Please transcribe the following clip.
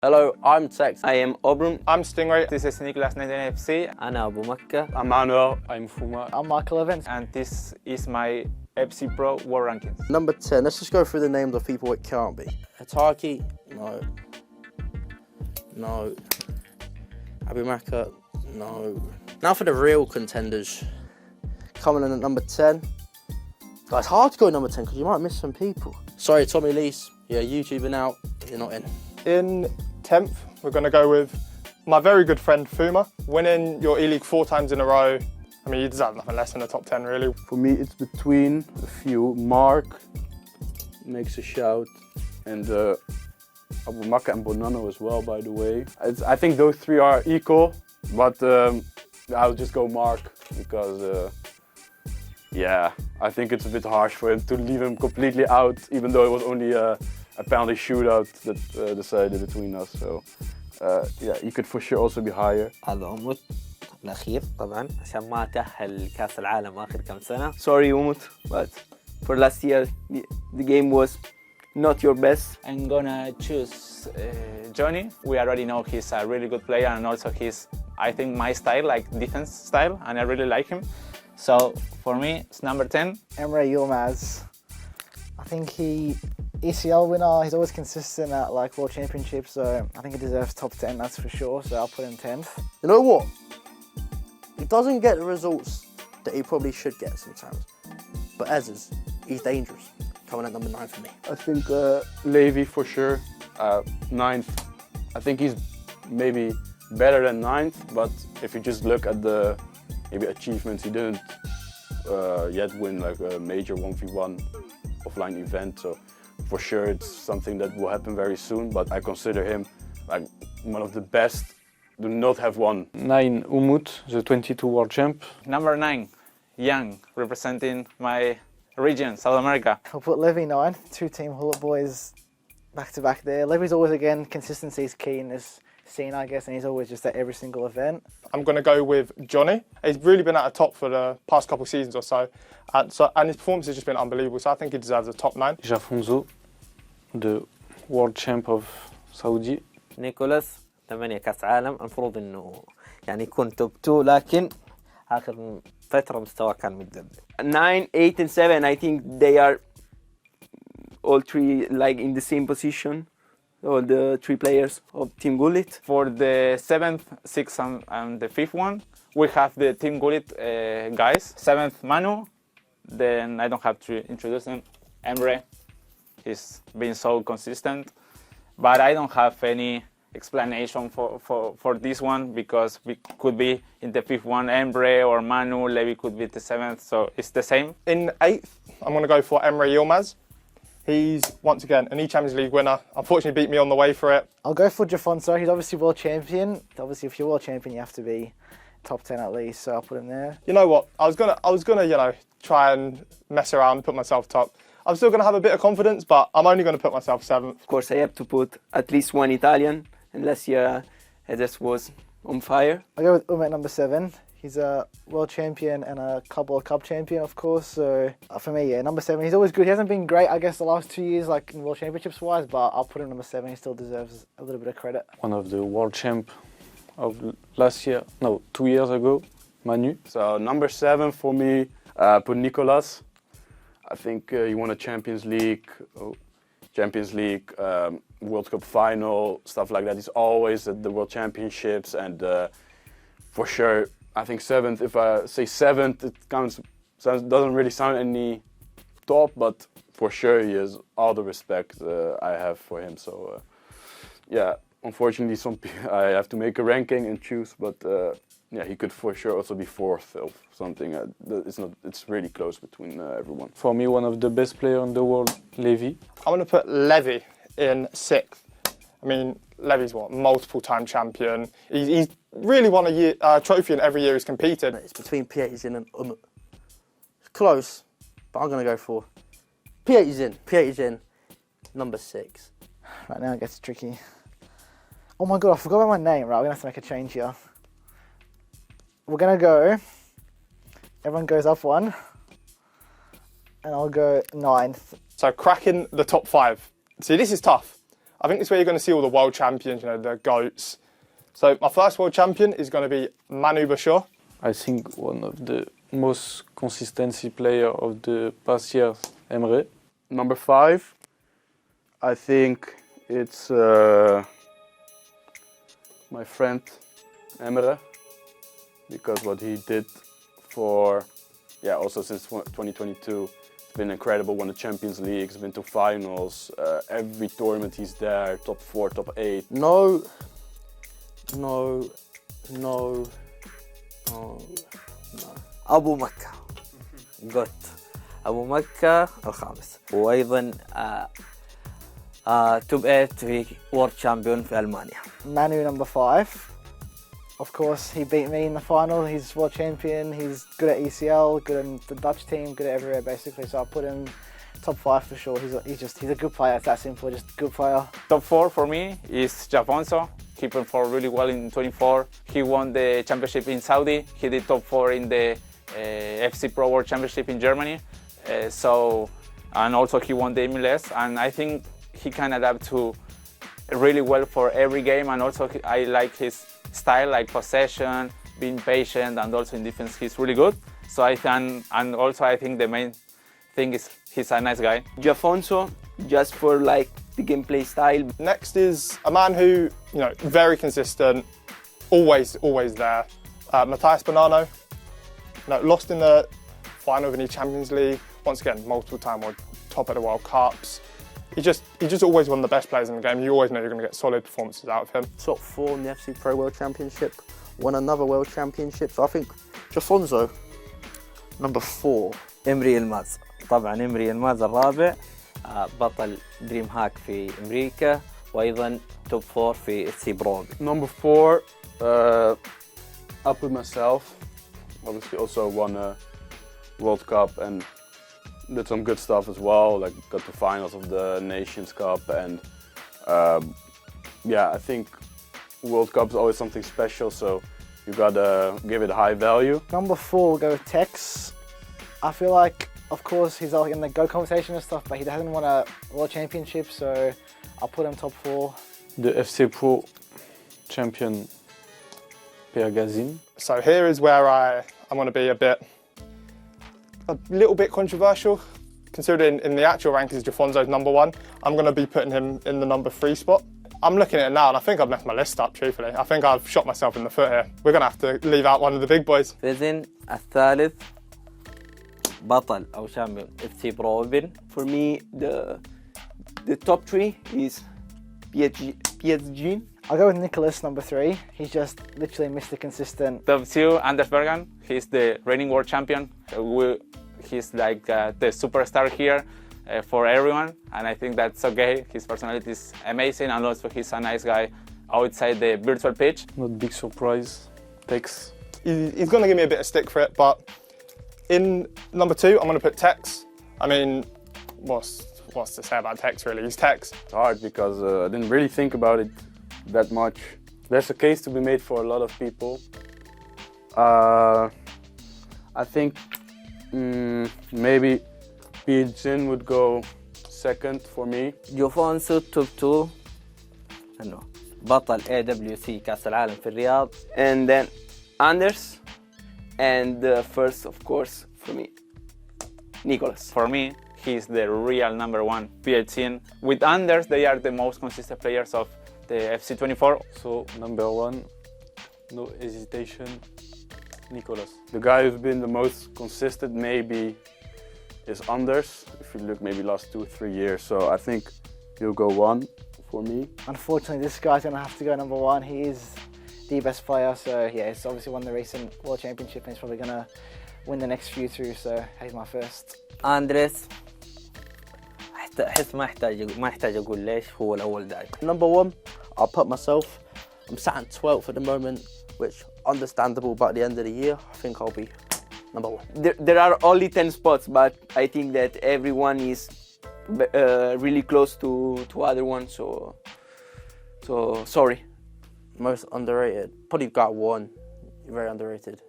Hello, I'm Tekkz. I am Obrun. I'm Stingray. This is Nicolas99fc. أنا أبو مكة. I'm Manuel. I'm Fuma. I'm Michael. And this is my FC Pro World Rankings. Number 10, let's just go through the names of people it can't be. Hataki, no. No. Abu Makkah, no. Now for the real contenders. Coming in at number 10. Guys, it's hard to go number 10 because you might miss some people. Sorry, Tommy Lees. Yeah, YouTuber now. You're not in. In 10th, we're going to go with my very good friend Fuma. Winning your E-League 4 times in a row. I mean, you deserve nothing less than the top 10, really. For me, it's between a few. Mark makes a shout, and Abu Makkah and Bonanno as well, by the way. I think those three are equal, but I'll just go Mark because, yeah, I think it's a bit harsh for him to leave him completely out, even though it was only a penalty shootout that decided between us. So, yeah, he could for sure also be higher. هذا أموت الأخير طبعا عشان ما تأهل كأس العالم آخر كم سنة. Sorry Umut, but for last year the game was not your best. I'm gonna choose Johnny. We already know he's a really good player, and also he's, I think, my style, like defense style, and I really like him. So for me, it's number 10. Emre Yilmaz. I think ECL winner, he's always consistent at like World Championships, so I think he deserves top 10, that's for sure, so I'll put him 10th. You know what? He doesn't get the results that he probably should get sometimes. But Ezes, he's dangerous. Coming at number 9 for me. I think Levy for sure. 9th. I think he's maybe better than 9th, but if you just look at the maybe achievements, he didn't yet win like a major 1v1 offline event. So for sure it's something that will happen very soon, but I consider him like one of the best. Do not have one. 9, Umut, the 22 world champ. Number 9, Young, representing my region, South America. I'll put Levy 9th, 2 Team Hullet boys back to back there. Levy's always, again, consistency is key in this scene, I guess, and he's always just at every single event. I'm going to go with Johnny. He's really been at the top for the past couple of seasons or so, and his performance has just been unbelievable, so I think he deserves a top 9. Jafonzo, the world champ of Saudi. نيكولاس 8 كأس عالم. المفروض إنه يعني يكون توب 2 لكن آخر فترة مستواه كان متذبذب. 9, 8 and 7 I think they are all three like in the same position. All the 3 players of Team Gullit. For the 7th, 6th and the 5th one, we have the Team Gullit guys. 7th, Manu. Then I don't have to introduce him. Emre. He's been so consistent. But I don't have any explanation for this one because we could be in the 5th one, Emre or Manu. Levy could be the 7th, so it's the same. In 8th, I'm going to go for Emre Yilmaz. He's, once again, an E-Champions League winner. Unfortunately, beat me on the way for it. I'll go for Jafonso. He's obviously world champion. Obviously, if you're world champion, you have to be top 10 at least, so I'll put him there. You know what? I was gonna, you know, try and mess around and put myself top. I'm still gonna have a bit of confidence, but I'm only gonna put myself 7th. Of course, I have to put at least one Italian, and last year Ezes was on fire. I'll go with at number 7. He's a world champion and a Club World Cup champion, of course. So for me, yeah, number 7. He's always good. He hasn't been great, I guess, the last 2 years, like in World Championships wise, but I'll put him number 7. He still deserves a little bit of credit. One of the world champ of last year, no, 2 years ago, Manu. So number 7 for me, put Nicolas. I think he won a Champions League, World Cup final, stuff like that. He's always at the World Championships, and for sure, I think 7th. If I say 7th, it doesn't really sound any top, but for sure he has all the respect I have for him. So yeah, unfortunately, I have to make a ranking and choose, but yeah, he could for sure also be 4th or something. It's really close between everyone. For me, one of the best players in the world, Levy. I'm gonna put Levy in 6th. I mean, Levy's what, multiple-time champion. He's really won a trophy in every year he's competed. It's between Tekkz and Umut. It's close, but I'm going to go for Tekkz, number 6. Right now it gets tricky. Oh my god, I forgot about my name. Right, we're going to have to make a change here. We're going to go, everyone goes up 1, and I'll go 9th. So cracking the top 5. See, this is tough. I think it's where you're going to see all the world champions, you know, the GOATs. So my first world champion is going to be ManuBachoore. I think one of the most consistency player of the past years, Emre. Number 5, I think it's my friend Emre, because what he did for, also since 2022, it's been incredible. Won the Champions League, he's been to finals, every tournament he's there, top 4, top 8. No. أبو مكة قلت أبو مكة الخامس، وأيضا توب 8 في وورد شامبيون في ألمانيا. Manu number 5. Of course, he beat me in the final. He's world champion. He's good at ECL, good in the Dutch team, good at everywhere basically. So I put him top 5 for sure. He's a good player. It's that simple. Just a good player. Top 4 for me is Jafonso. He performed really well in 24. He won the championship in Saudi. He did top 4 in the FC Pro World Championship in Germany. And also he won the MLS. And I think he can adapt to really well for every game. And also I like his style, like possession, being patient, and also in defense he's really good. So I think the main thing is he's a nice guy. Jafonso, just for like the gameplay style. Next is a man who, you know, very consistent, always there. Matthias Bonanno, lost in the final of the Champions League. Once again, multiple time top of the World Cups. He just always one of the best players in the game. You always know you're going to get solid performances out of him. Top 4 in the FC Pro World Championship, won another World Championship. So I think Jafonso, number 4. إمري الماز، طبعا إمري الماز الرابع، بطل دريم هاك في أمريكا، وأيضا توب 4 في FC Pro. Number 4, I put myself. Obviously also won a World Cup and did some good stuff as well, like got to finals of the Nations Cup, and I think World Cup is always something special, so you gotta give it high value. Number 4 will go with Tekkz. I feel like, of course, he's like in the GOAT conversation and stuff, but he hasn't won a World Championship, so I'll put him top 4. The FC Pro champion, Per Gazin. So here is where I'm going to be a little bit controversial. Considering in the actual rankings, Jafonso's number 1, I'm going to be putting him in the number 3 spot. I'm looking at it now and I think I've messed my list up, truthfully. I think I've shot myself in the foot here. We're going to have to leave out one of the big boys. فإذن الثالث بطل أو champion FC Pro Obrun. For me, the top 3 is PSG. I'll go with Nicolas number 3. He's just literally Mr. Consistent. Top 2, Anders Bergan. He's the reigning world champion. He's like the superstar here for everyone, and I think that's okay. His personality is amazing, and also he's a nice guy outside the virtual pitch. Not big surprise, Tekkz. He's going to give me a bit of stick for it, but in number 2, I'm going to put Tekkz. I mean, what's to say about Tekkz really? He's Tekkz. It's hard because I didn't really think about it that much. There's a case to be made for a lot of people. I think maybe Pigeon would go second for me. جوفونسو توب 2 انه بطل AWC كأس العالم في الرياض, and then Anders, and the first of course for me Nicolas. For me, he's the real number 1 PhD. With Anders, they are the most consistent players of the FC24. So number 1, no hesitation, Nicolas. The guy who's been the most consistent maybe is Anders, if you look maybe last 2-3 years. So I think he'll go 1 for me. Unfortunately, this guy's going to have to go number 1. He is the best player, so yeah, he's obviously won the recent World Championship and he's probably going to win the next few through, so he's my first. أندريس أحس ما يحتاج أقول ليش هو الأول داعي. Number 1, I'll put myself. I'm sat in 12th at the moment, which understandable, but at the end of the year, I think I'll be number 1. There are only 10 spots, but I think that everyone is really close to other ones, so sorry. Most underrated, probably got 1. You're very underrated.